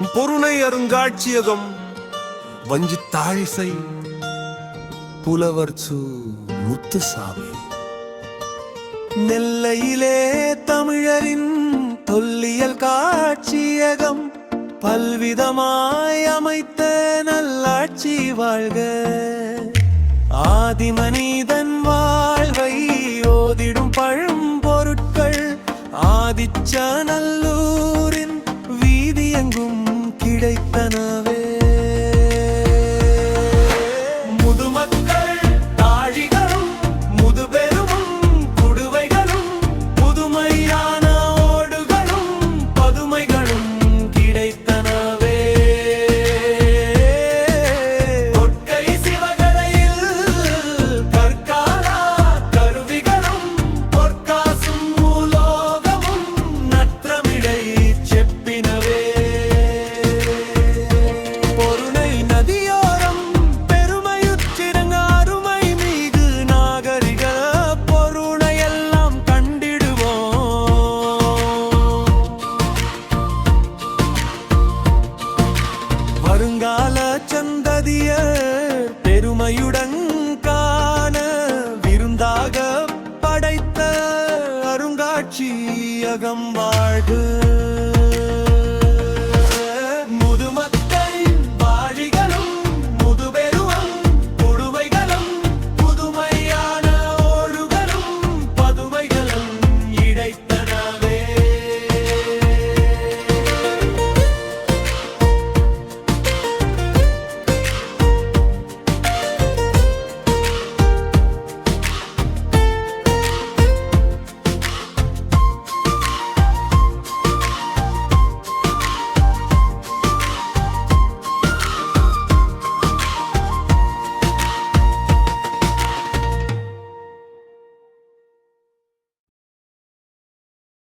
பொருணை அருங்காட்சியகம் வஞ்சி தாழிசை புலவர் சு முத்துசாமி. நெல்லையிலே தமிழரின் தொல்லியல் காட்சியகம் பல்விதமாய் அமைத்த நல்லாட்சி வாழ்க. ஆதிமனிதன் வாழ்வை ஓதிடும் பழம்பொருட்கள் ஆதிச்சநல்லூரின் வீதியெங்கும் கிடைத்தனவே. முதுமக்கள் தாழிகளும் முதுபெருமும் குடுவைகளும் புதுமையான ஓடுகளும் பதுமைகளும் கிடைத்தனவே. கொற்கை சிவகலையில் கற்கால கருவிகளும் பொற்காசும் மூலோகமும் நற்றமிழை செப்பினவே. பொருணை நதியோரம் பெருமையுற்றிருங்க அருமை மீது நாகரிக பொருணையெல்லாம் கண்டிடுவோம். வருங்கால சந்ததியர் பெருமையுடன் காண விருந்தாக படைத்த அருங்காட்சியகம் வாழ்க.